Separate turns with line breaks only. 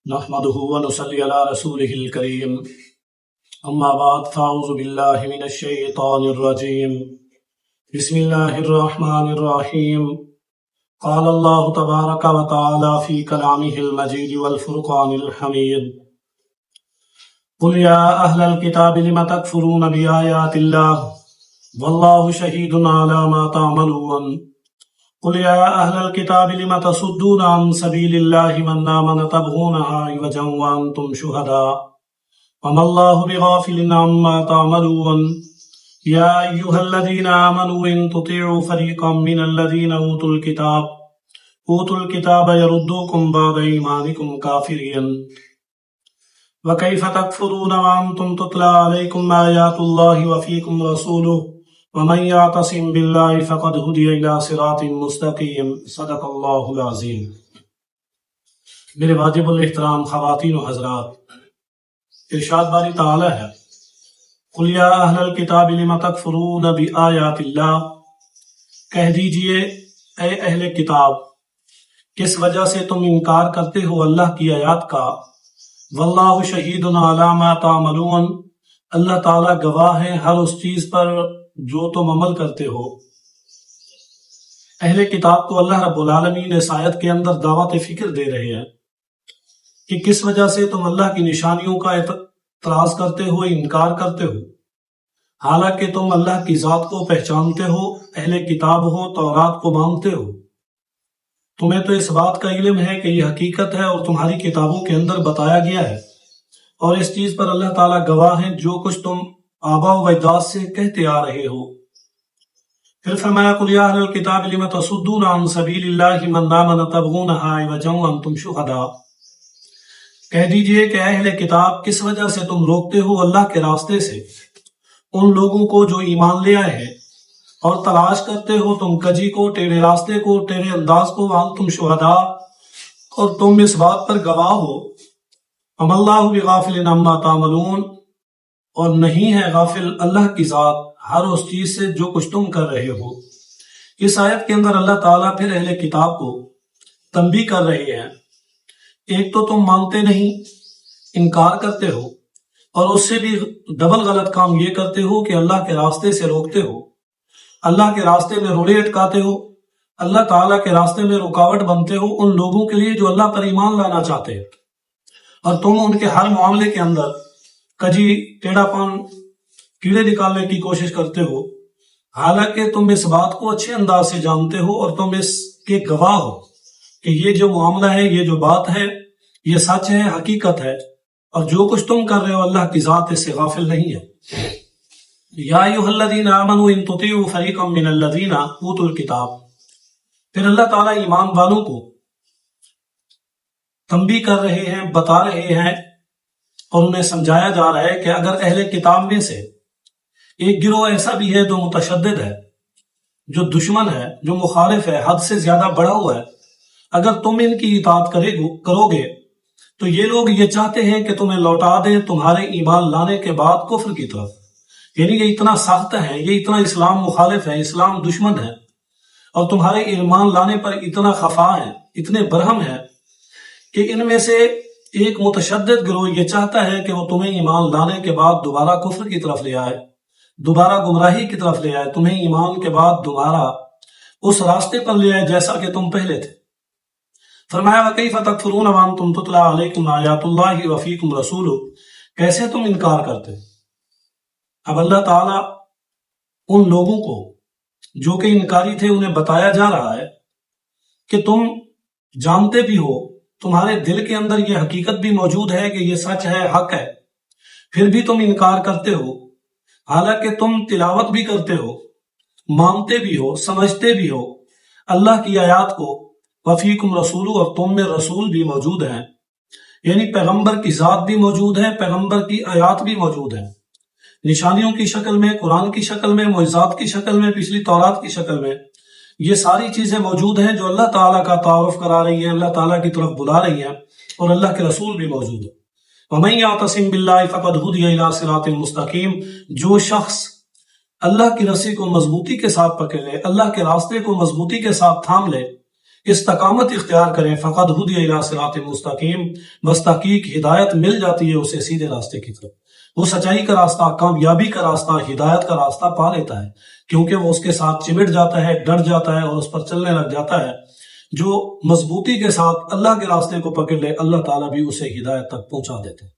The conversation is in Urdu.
نحمده ونصلي على رسوله الكريم أما بعد فأعوذ بالله من الشيطان الرجيم بسم الله الرحمن الرحيم قال الله تبارك وتعالى في كلامه المجيد والفرقان الحميد قل يا أهل الكتاب لم تكفرون بآيات الله والله شهيد على ما تعملون قل يا أهل الكتاب لم تصدون عن سبيل الله من آمن تبغونها عوجا وأنتم شهداء وما الله بغافل عما تعملون يا أيها الذين آمنوا إن تطيعوا فريقا من الذين أوتوا الكتاب يردوكم بعد إيمانكم كافرين وكيف تكفرون وأنتم تتلى عليكم آيات الله وفيكم رسوله ومن يعتصم بالله فقد هدي إلى صراط مستقيم صدق اللہ العظیم۔ میرے واجب الاحترام خواتین و حضرات، ارشاد باری تعالی ہے قل یا اہل الکتاب لم تکفرون بآیات اللہ، کہہ دیجئے اے اہل کتاب کس وجہ سے تم انکار کرتے ہو اللہ کی آیات کا، واللہ شہید علی ما تعملون، اللہ تعالی گواہ ہے ہر اس چیز پر جو تم عمل کرتے ہو۔ اہل کتاب کو اللہ رب العالمین اس آیت کے اندر دعوت فکر دے رہے ہیں کہ کس وجہ سے تم اللہ کی نشانیوں کا اعتراض کرتے ہو، انکار کرتے ہو، حالانکہ تم اللہ کی ذات کو پہچانتے ہو، اہل کتاب ہو، تورات کو مانتے ہو۔ تمہیں تو اس بات کا علم ہے کہ یہ حقیقت ہے اور تمہاری کتابوں کے اندر بتایا گیا ہے، اور اس چیز پر اللہ تعالیٰ گواہ ہے جو کچھ تم آباء و اجداد سے کہتے آ رہے ہو۔ پھر فرمایا قل یا اہل الکتاب لم تصدون عن سبیل اللہ من آمن تبغونها عوجا وانتم شہداء، کہہ دیجئے کہ اہل کتاب کس وجہ سے تم روکتے ہو اللہ کے راستے سے ان لوگوں کو جو ایمان لے آئے ہیں، اور تلاش کرتے ہو تم کجی کو، ٹیڑھے راستے کو، ٹیڑھے انداز کو، وانتم شہداء، اور تم اس بات پر گواہ ہو۔ وما اللہ بغافل عما تعملون، اور نہیں ہے غافل اللہ کی ذات ہر اس چیز سے جو کچھ تم کر رہے ہو۔ اس آیت کے اندر اللہ تعالیٰ پھر اہل کتاب کو تنبیہ کر رہے ہیں، ایک تو تم مانتے نہیں، انکار کرتے ہو، اور اس سے بھی ڈبل غلط کام یہ کرتے ہو کہ اللہ کے راستے سے روکتے ہو، اللہ کے راستے میں روڑے اٹکاتے ہو، اللہ تعالیٰ کے راستے میں رکاوٹ بنتے ہو ان لوگوں کے لیے جو اللہ پر ایمان لانا چاہتے ہیں، اور تم ان کے ہر معاملے کے اندر کجی، ٹیڑھا پن، کیڑے نکالنے کی کوشش کرتے ہو، حالانکہ تم اس بات کو اچھے انداز سے جانتے ہو اور تم اس کے گواہ ہو کہ یہ جو معاملہ ہے، یہ جو بات ہے، یہ سچ ہے، حقیقت ہے، اور جو کچھ تم کر رہے ہو اللہ کی ذات اس سے غافل نہیں ہے۔ یا ایھا الذین آمنوا ان تطیعوا فریقا من الذین اوتوا الکتاب، پھر اللہ تعالیٰ ایمان والوں کو تنبیہ کر رہے ہیں، بتا رہے ہیں، اور انہیں سمجھایا جا رہا ہے کہ اگر اہل کتاب میں سے ایک گروہ ایسا بھی ہے جو متشدد ہے، جو دشمن ہے، جو مخالف ہے، حد سے زیادہ بڑھا ہوا ہے، اگر تم ان کی اطاعت کرو گے تو یہ لوگ یہ چاہتے ہیں کہ تمہیں لوٹا دیں تمہارے ایمان لانے کے بعد کفر کی طرف، یعنی یہ اتنا سخت ہے، یہ اتنا اسلام مخالف ہے، اسلام دشمن ہے، اور تمہارے ایمان لانے پر اتنا خفا ہے، اتنے برہم ہے کہ ان میں سے ایک متشدد گروہ یہ چاہتا ہے کہ وہ تمہیں ایمان لانے کے بعد دوبارہ کفر کی طرف لے آئے، دوبارہ گمراہی کی طرف لے آئے، تمہیں ایمان کے بعد دوبارہ اس راستے پر لے آئے جیسا کہ تم پہلے تھے۔ فرمایا وَكَيْفَ تَكْفُرُونَ وَأَنْتُمْ تُتْلَىٰ عَلَيْكُمْ آيَاتُ اللَّهِ وَفِيكُمْ رَسُولُهُ، کیسے تم انکار کرتے؟ اب اللہ تعالیٰ ان لوگوں کو جو کہ انکاری تھے انہیں بتایا جا رہا ہے کہ تم جانتے بھی ہو، تمہارے دل کے اندر یہ حقیقت بھی موجود ہے کہ یہ سچ ہے، حق ہے، پھر بھی تم انکار کرتے ہو، حالانکہ تم تلاوت بھی کرتے ہو، مانتے بھی ہو، سمجھتے بھی ہو اللہ کی آیات کو، وفیکم رسول، اور تم میں رسول بھی موجود ہیں، یعنی پیغمبر کی ذات بھی موجود ہے، پیغمبر کی آیات بھی موجود ہیں، نشانیوں کی شکل میں، قرآن کی شکل میں، معجزات کی شکل میں، پچھلی تورات کی شکل میں، یہ ساری چیزیں موجود ہیں جو اللہ تعالیٰ کا تعارف کرا رہی ہیں، اللہ تعالیٰ کی طرف بلا رہی ہیں، اور اللہ کے رسول بھی موجود ہیں۔ وَمَن يَعْتَصِم بِاللَّهِ فَقَدْ هُدِيَ إِلَىٰ صِرَاطٍ مُسْتَقِيمٍ، جو شخص اللہ کی رسی کو مضبوطی کے ساتھ پکڑ لے، اللہ کے راستے کو مضبوطی کے ساتھ تھام لے، استقامت اختیار کریں، فقد ہدی الی صراط مستقیم، بس تحقیق ہدایت مل جاتی ہے اسے سیدھے راستے کی طرف۔ وہ سچائی کا راستہ، کامیابی کا راستہ، ہدایت کا راستہ پا لیتا ہے، کیونکہ وہ اس کے ساتھ چمٹ جاتا ہے، ڈر جاتا ہے اور اس پر چلنے لگ جاتا ہے۔ جو مضبوطی کے ساتھ اللہ کے راستے کو پکڑ لے، اللہ تعالیٰ بھی اسے ہدایت تک پہنچا دیتے ہیں۔